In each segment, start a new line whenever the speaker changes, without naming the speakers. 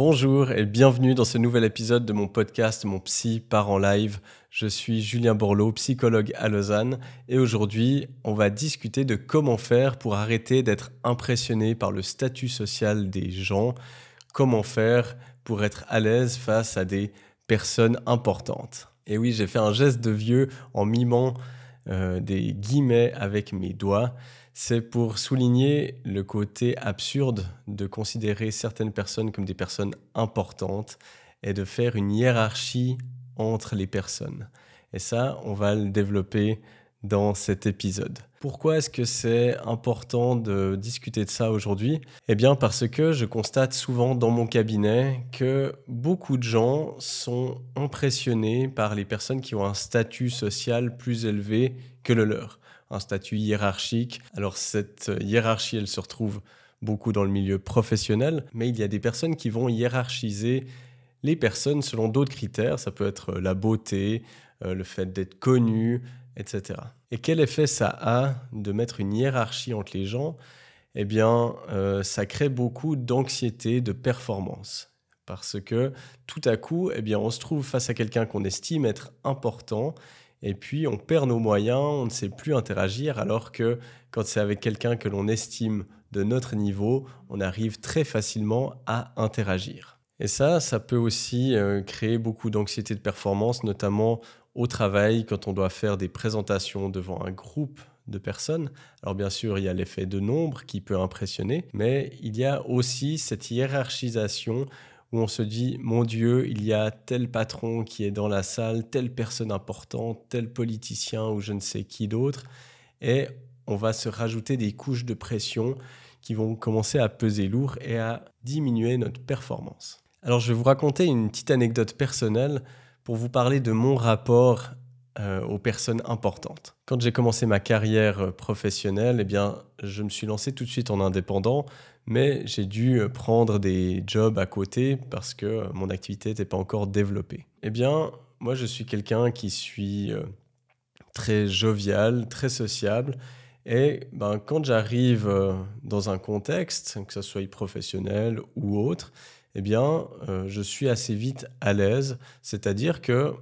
Bonjour et bienvenue dans ce nouvel épisode de mon podcast Mon Psy part en live. Je suis Julien Borloo, psychologue à Lausanne et aujourd'hui on va discuter de comment faire pour arrêter d'être impressionné par le statut social des gens, comment faire pour être à l'aise face à des personnes importantes. Et oui, j'ai fait un geste de vieux en mimant des guillemets avec mes doigts. C'est pour souligner le côté absurde de considérer certaines personnes comme des personnes importantes et de faire une hiérarchie entre les personnes. Et ça, on va le développer dans cet épisode. Pourquoi est-ce que c'est important de discuter de ça aujourd'hui ? Eh bien parce que je constate souvent dans mon cabinet que beaucoup de gens sont impressionnés par les personnes qui ont un statut social plus élevé que le leur. Un statut hiérarchique. Alors cette hiérarchie, elle se retrouve beaucoup dans le milieu professionnel, mais il y a des personnes qui vont hiérarchiser les personnes selon d'autres critères. Ça peut être la beauté, le fait d'être connu, etc. Et quel effet ça a de mettre une hiérarchie entre les gens ? Eh bien, ça crée beaucoup d'anxiété, de performance. Parce que tout à coup, eh bien, on se trouve face à quelqu'un qu'on estime être important et puis on perd nos moyens, on ne sait plus interagir, alors que quand c'est avec quelqu'un que l'on estime de notre niveau, on arrive très facilement à interagir. Et ça peut aussi créer beaucoup d'anxiété de performance, notamment au travail, quand on doit faire des présentations devant un groupe de personnes. Alors bien sûr, il y a l'effet de nombre qui peut impressionner, mais il y a aussi cette hiérarchisation où on se dit « Mon Dieu, il y a tel patron qui est dans la salle, telle personne importante, tel politicien ou je ne sais qui d'autre ». Et on va se rajouter des couches de pression qui vont commencer à peser lourd et à diminuer notre performance. Alors je vais vous raconter une petite anecdote personnelle pour vous parler de mon rapport aux personnes importantes. Quand j'ai commencé ma carrière professionnelle, eh bien, je me suis lancé tout de suite en indépendant, mais j'ai dû prendre des jobs à côté parce que mon activité n'était pas encore développée. Eh bien, moi, je suis quelqu'un qui suis très jovial, très sociable, et quand j'arrive dans un contexte, que ce soit professionnel ou autre, eh bien, je suis assez vite à l'aise, c'est-à-dire que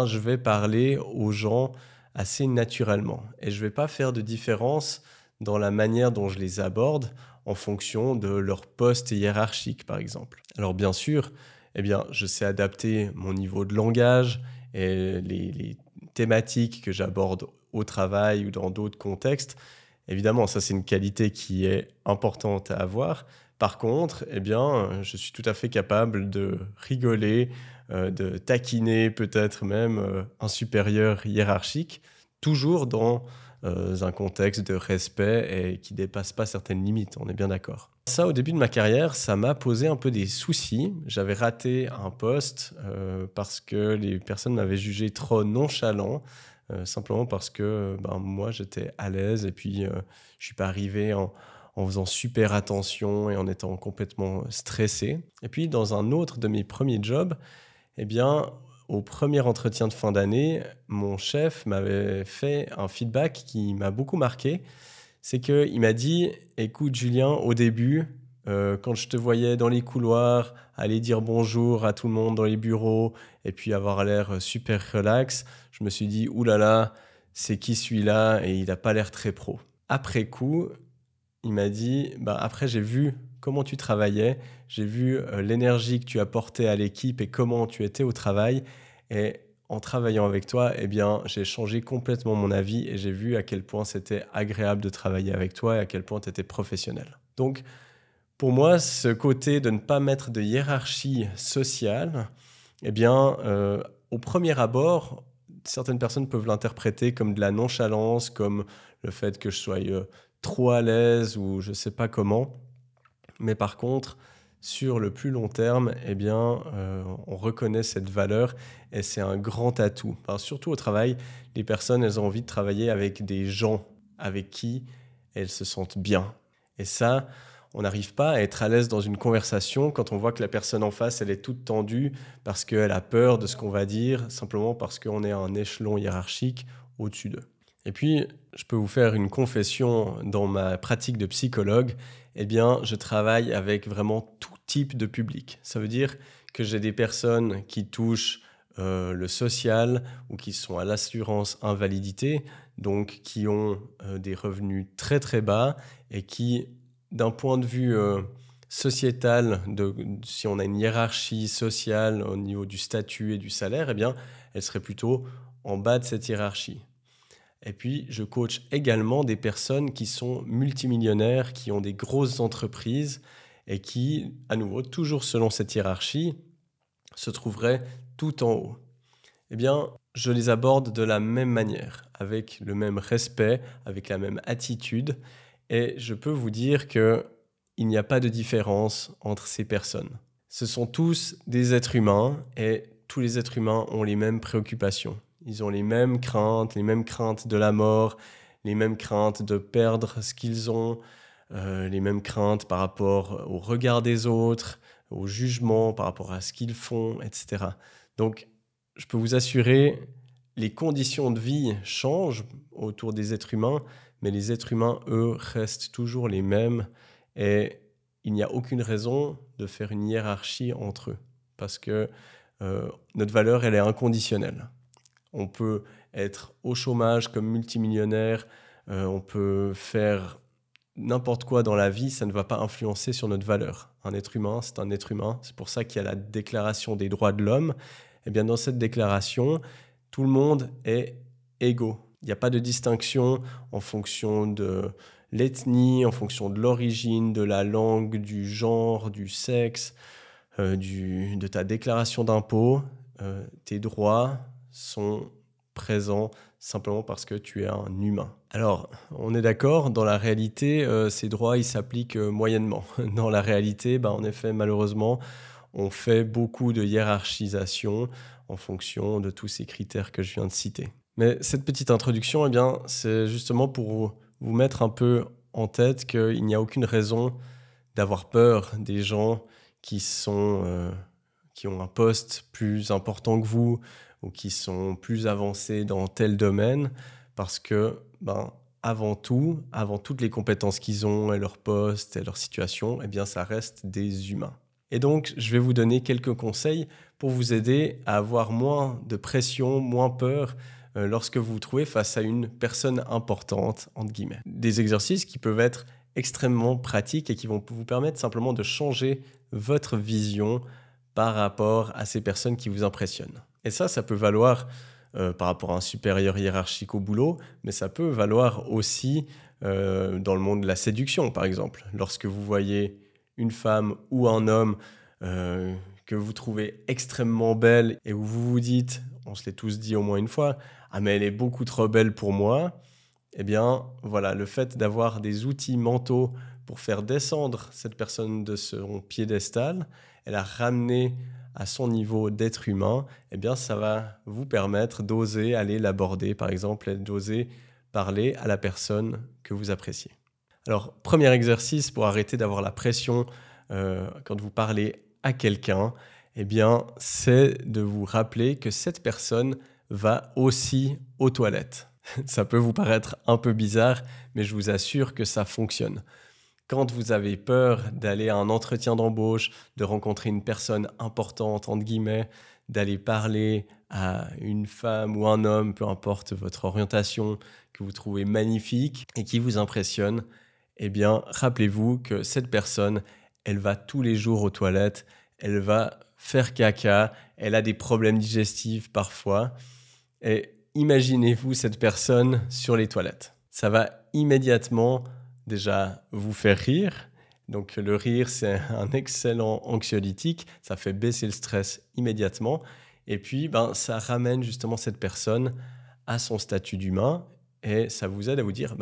je vais parler aux gens assez naturellement et je ne vais pas faire de différence dans la manière dont je les aborde en fonction de leur poste hiérarchique, par exemple. Alors bien sûr, eh bien, je sais adapter mon niveau de langage et les thématiques que j'aborde au travail ou dans d'autres contextes. Évidemment, ça, c'est une qualité qui est importante à avoir. Par contre, eh bien, je suis tout à fait capable de rigoler, de taquiner peut-être même un supérieur hiérarchique, toujours dans un contexte de respect et qui ne dépasse pas certaines limites, on est bien d'accord. Ça, au début de ma carrière, ça m'a posé un peu des soucis. J'avais raté un poste parce que les personnes m'avaient jugé trop nonchalant, simplement parce que moi, j'étais à l'aise et puis je ne suis pas arrivé en faisant super attention et en étant complètement stressé. Et puis, dans un autre de mes premiers jobs, eh bien, au premier entretien de fin d'année, mon chef m'avait fait un feedback qui m'a beaucoup marqué. C'est qu'il m'a dit « Écoute Julien, au début, quand je te voyais dans les couloirs, aller dire bonjour à tout le monde dans les bureaux et puis avoir l'air super relax, je me suis dit « Ouh là là, c'est qui celui-là et il n'a pas l'air très pro ». Après coup, il m'a dit après j'ai vu comment tu travaillais, j'ai vu l'énergie que tu apportais à l'équipe et comment tu étais au travail. Et en travaillant avec toi, eh bien, j'ai changé complètement mon avis et j'ai vu à quel point c'était agréable de travailler avec toi et à quel point tu étais professionnel. Donc, pour moi, ce côté de ne pas mettre de hiérarchie sociale, eh bien, au premier abord, certaines personnes peuvent l'interpréter comme de la nonchalance, comme le fait que je sois trop à l'aise ou je ne sais pas comment. Mais par contre, sur le plus long terme, eh bien, on reconnaît cette valeur et c'est un grand atout. Alors, surtout au travail, les personnes, elles ont envie de travailler avec des gens avec qui elles se sentent bien. Et ça, on n'arrive pas à être à l'aise dans une conversation quand on voit que la personne en face, elle est toute tendue parce qu'elle a peur de ce qu'on va dire, simplement parce qu'on est à un échelon hiérarchique au-dessus d'eux. Et puis, je peux vous faire une confession dans ma pratique de psychologue. Eh bien, je travaille avec vraiment tout type de public. Ça veut dire que j'ai des personnes qui touchent le social ou qui sont à l'assurance invalidité, donc qui ont des revenus très très bas et qui, d'un point de vue sociétal, si on a une hiérarchie sociale au niveau du statut et du salaire, eh bien, elle serait plutôt en bas de cette hiérarchie. Et puis, je coach également des personnes qui sont multimillionnaires, qui ont des grosses entreprises et qui, à nouveau, toujours selon cette hiérarchie, se trouveraient tout en haut. Eh bien, je les aborde de la même manière, avec le même respect, avec la même attitude. Et je peux vous dire qu'il n'y a pas de différence entre ces personnes. Ce sont tous des êtres humains et tous les êtres humains ont les mêmes préoccupations. Ils ont les mêmes craintes de la mort, les mêmes craintes de perdre ce qu'ils ont, les mêmes craintes par rapport au regard des autres, au jugement par rapport à ce qu'ils font, etc. Donc, je peux vous assurer, les conditions de vie changent autour des êtres humains, mais les êtres humains, eux, restent toujours les mêmes et il n'y a aucune raison de faire une hiérarchie entre eux parce que notre valeur, elle est inconditionnelle. On peut être au chômage comme multimillionnaire, on peut faire n'importe quoi dans la vie, ça ne va pas influencer sur notre valeur. Un être humain, c'est un être humain. C'est pour ça qu'il y a la Déclaration des droits de l'homme. Eh bien, dans cette déclaration, tout le monde est égaux. Il n'y a pas de distinction en fonction de l'ethnie, en fonction de l'origine, de la langue, du genre, du sexe, de ta déclaration d'impôt. Tes droits sont présents simplement parce que tu es un humain. Alors, on est d'accord, dans la réalité, ces droits, ils s'appliquent moyennement. Dans la réalité, en effet, malheureusement, on fait beaucoup de hiérarchisation en fonction de tous ces critères que je viens de citer. Mais cette petite introduction, eh bien, c'est justement pour vous mettre un peu en tête qu'il n'y a aucune raison d'avoir peur des gens qui ont un poste plus important que vous ou qui sont plus avancés dans tel domaine parce que, avant toutes les compétences qu'ils ont et leur poste et leur situation, eh bien, ça reste des humains. Et donc, je vais vous donner quelques conseils pour vous aider à avoir moins de pression, moins peur lorsque vous vous trouvez face à une personne importante, entre guillemets. Des exercices qui peuvent être extrêmement pratiques et qui vont vous permettre simplement de changer votre vision par rapport à ces personnes qui vous impressionnent. Et ça peut valoir par rapport à un supérieur hiérarchique au boulot, mais ça peut valoir aussi dans le monde de la séduction, par exemple. Lorsque vous voyez une femme ou un homme que vous trouvez extrêmement belle et où vous vous dites, on se l'est tous dit au moins une fois, « Ah mais elle est beaucoup trop belle pour moi », eh bien voilà, le fait d'avoir des outils mentaux pour faire descendre cette personne de son piédestal et la ramener à son niveau d'être humain, eh bien ça va vous permettre d'oser aller l'aborder, par exemple, et d'oser parler à la personne que vous appréciez. Alors, premier exercice pour arrêter d'avoir la pression quand vous parlez à quelqu'un, eh bien, c'est de vous rappeler que cette personne va aussi aux toilettes. Ça peut vous paraître un peu bizarre, mais je vous assure que ça fonctionne. Quand vous avez peur d'aller à un entretien d'embauche, de rencontrer une personne importante, entre guillemets, d'aller parler à une femme ou un homme, peu importe votre orientation, que vous trouvez magnifique et qui vous impressionne, eh bien, rappelez-vous que cette personne, elle va tous les jours aux toilettes, elle va faire caca, elle a des problèmes digestifs parfois. Et imaginez-vous cette personne sur les toilettes. Ça va immédiatement déjà vous faire rire. Donc le rire, c'est un excellent anxiolytique, ça fait baisser le stress immédiatement. Et puis, ça ramène justement cette personne à son statut d'humain et ça vous aide à vous dire,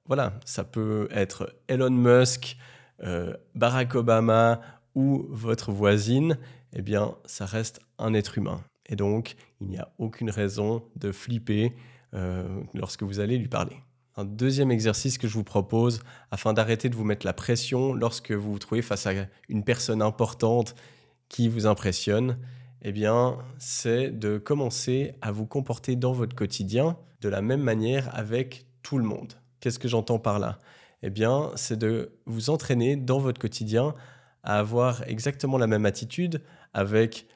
voilà, ça peut être Elon Musk, Barack Obama ou votre voisine, eh bien, ça reste un être humain. Et donc, il n'y a aucune raison de flipper lorsque vous allez lui parler. Un deuxième exercice que je vous propose, afin d'arrêter de vous mettre la pression lorsque vous vous trouvez face à une personne importante qui vous impressionne, eh bien, c'est de commencer à vous comporter dans votre quotidien de la même manière avec tout le monde. Qu'est-ce que j'entends par là? Eh bien, c'est de vous entraîner dans votre quotidien à avoir exactement la même attitude avec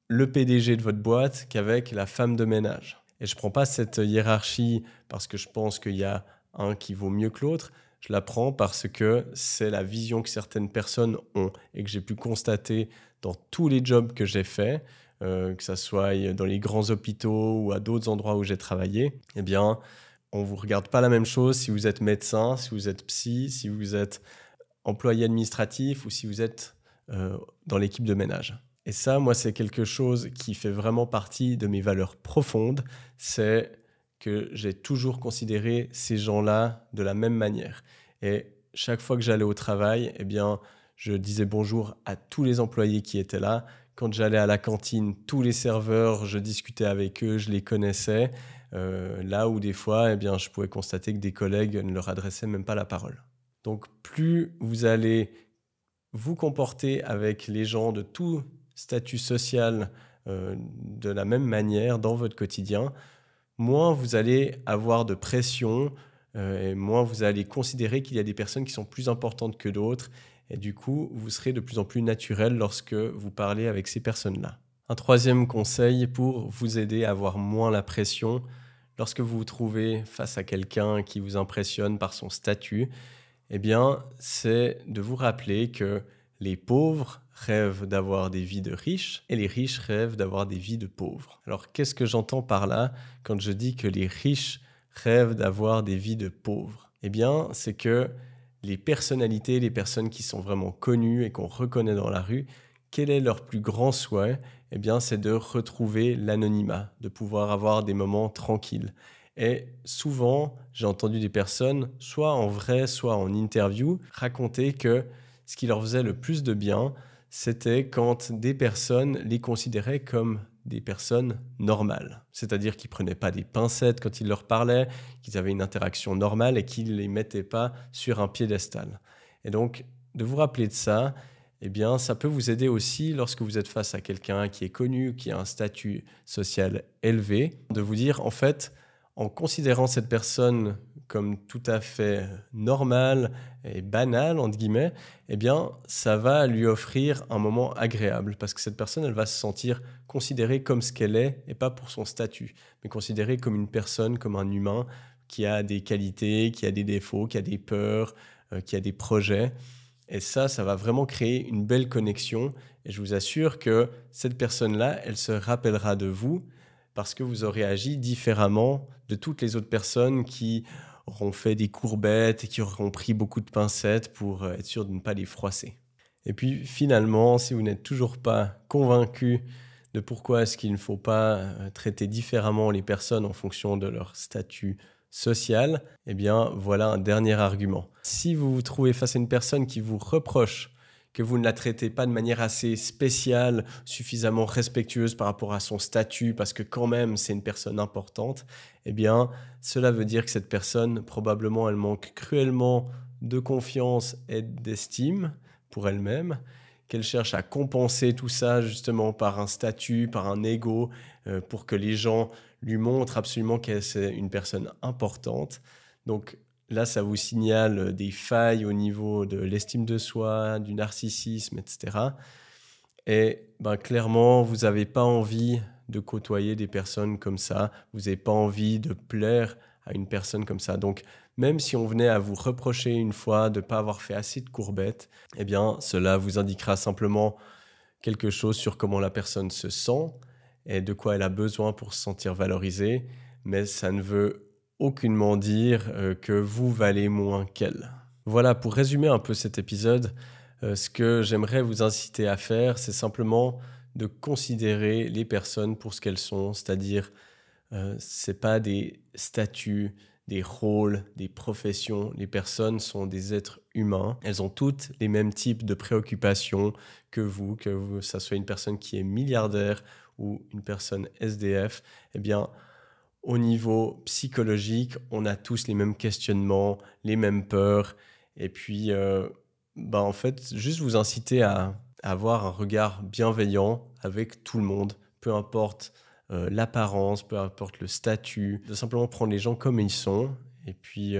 le PDG de votre boîte qu'avec la femme de ménage. Et je ne prends pas cette hiérarchie parce que je pense qu'il y a un qui vaut mieux que l'autre. Je la prends parce que c'est la vision que certaines personnes ont et que j'ai pu constater dans tous les jobs que j'ai faits, que ce soit dans les grands hôpitaux ou à d'autres endroits où j'ai travaillé. Eh bien, on ne vous regarde pas la même chose si vous êtes médecin, si vous êtes psy, si vous êtes employé administratif ou si vous êtes dans l'équipe de ménage. Et ça, moi, c'est quelque chose qui fait vraiment partie de mes valeurs profondes. C'est que j'ai toujours considéré ces gens-là de la même manière. Et chaque fois que j'allais au travail, eh bien, je disais bonjour à tous les employés qui étaient là. Quand j'allais à la cantine, tous les serveurs, je discutais avec eux, je les connaissais. Là où des fois, eh bien, je pouvais constater que des collègues ne leur adressaient même pas la parole. Donc, plus vous allez vous comporter avec les gens de tout statut social de la même manière dans votre quotidien, moins vous allez avoir de pression et moins vous allez considérer qu'il y a des personnes qui sont plus importantes que d'autres. Et du coup, vous serez de plus en plus naturel lorsque vous parlez avec ces personnes-là. Un troisième conseil pour vous aider à avoir moins la pression lorsque vous vous trouvez face à quelqu'un qui vous impressionne par son statut, eh bien, c'est de vous rappeler que les pauvres rêvent d'avoir des vies de riches et les riches rêvent d'avoir des vies de pauvres. Alors, qu'est-ce que j'entends par là quand je dis que les riches rêvent d'avoir des vies de pauvres? Eh bien, c'est que les personnalités, les personnes qui sont vraiment connues et qu'on reconnaît dans la rue, quel est leur plus grand souhait? Eh bien, c'est de retrouver l'anonymat, de pouvoir avoir des moments tranquilles. Et souvent, j'ai entendu des personnes, soit en vrai, soit en interview, raconter que ce qui leur faisait le plus de bien, c'était quand des personnes les considéraient comme des personnes normales. C'est-à-dire qu'ils ne prenaient pas des pincettes quand ils leur parlaient, qu'ils avaient une interaction normale et qu'ils ne les mettaient pas sur un piédestal. Et donc, de vous rappeler de ça, eh bien, ça peut vous aider aussi lorsque vous êtes face à quelqu'un qui est connu, qui a un statut social élevé, de vous dire, en fait, en considérant cette personne comme tout à fait normale et banale, entre guillemets, eh bien, ça va lui offrir un moment agréable parce que cette personne, elle va se sentir considérée comme ce qu'elle est et pas pour son statut, mais considérée comme une personne, comme un humain qui a des qualités, qui a des défauts, qui a des peurs, qui a des projets. Et ça va vraiment créer une belle connexion. Et je vous assure que cette personne-là, elle se rappellera de vous parce que vous aurez agi différemment de toutes les autres personnes qui auront fait des courbettes et qui auront pris beaucoup de pincettes pour être sûr de ne pas les froisser. Et puis finalement, si vous n'êtes toujours pas convaincu de pourquoi est-ce qu'il ne faut pas traiter différemment les personnes en fonction de leur statut social, eh bien voilà un dernier argument. Si vous vous trouvez face à une personne qui vous reproche que vous ne la traitez pas de manière assez spéciale, suffisamment respectueuse par rapport à son statut, parce que quand même c'est une personne importante, eh bien cela veut dire que cette personne, probablement elle manque cruellement de confiance et d'estime pour elle-même, qu'elle cherche à compenser tout ça justement par un statut, par un ego, pour que les gens lui montrent absolument qu'elle est une personne importante. Donc là, ça vous signale des failles au niveau de l'estime de soi, du narcissisme, etc. Et clairement, vous n'avez pas envie de côtoyer des personnes comme ça. Vous n'avez pas envie de plaire à une personne comme ça. Donc, même si on venait à vous reprocher une fois de ne pas avoir fait assez de courbettes, eh bien, cela vous indiquera simplement quelque chose sur comment la personne se sent et de quoi elle a besoin pour se sentir valorisée. Mais ça ne veut aucunement dire que vous valez moins qu'elle. Voilà, pour résumer un peu cet épisode, ce que j'aimerais vous inciter à faire, c'est simplement de considérer les personnes pour ce qu'elles sont, c'est-à-dire c'est pas des statuts, des rôles, des professions. Les personnes sont des êtres humains. Elles ont toutes les mêmes types de préoccupations que vous, ça soit une personne qui est milliardaire ou une personne SDF. Eh bien, au niveau psychologique, on a tous les mêmes questionnements, les mêmes peurs. Et puis, en fait, juste vous inciter à avoir un regard bienveillant avec tout le monde, peu importe l'apparence, peu importe le statut, de simplement prendre les gens comme ils sont et puis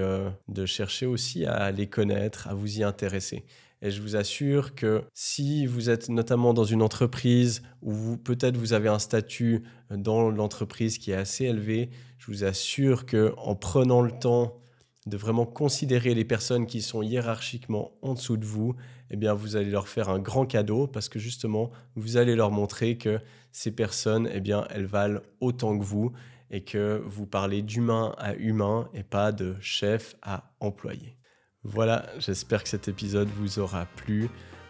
de chercher aussi à les connaître, à vous y intéresser. Et je vous assure que si vous êtes notamment dans une entreprise où peut-être vous avez un statut dans l'entreprise qui est assez élevé, je vous assure qu'en prenant le temps de vraiment considérer les personnes qui sont hiérarchiquement en dessous de vous, eh bien vous allez leur faire un grand cadeau parce que justement, vous allez leur montrer que ces personnes, eh bien, elles valent autant que vous et que vous parlez d'humain à humain et pas de chef à employé. Voilà, j'espère que cet épisode vous aura plu.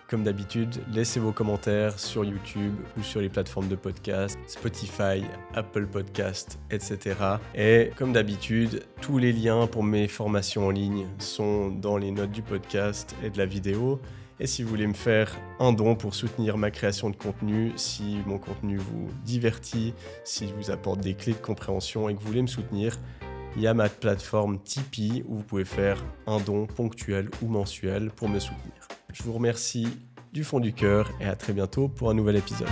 Comme d'habitude, laissez vos commentaires sur YouTube ou sur les plateformes de podcast, Spotify, Apple Podcast, etc. Et comme d'habitude, tous les liens pour mes formations en ligne sont dans les notes du podcast et de la vidéo. Et si vous voulez me faire un don pour soutenir ma création de contenu, si mon contenu vous divertit, s'il vous apporte des clés de compréhension et que vous voulez me soutenir, il y a ma plateforme Tipeee où vous pouvez faire un don ponctuel ou mensuel pour me soutenir. Je vous remercie du fond du cœur et à très bientôt pour un nouvel épisode.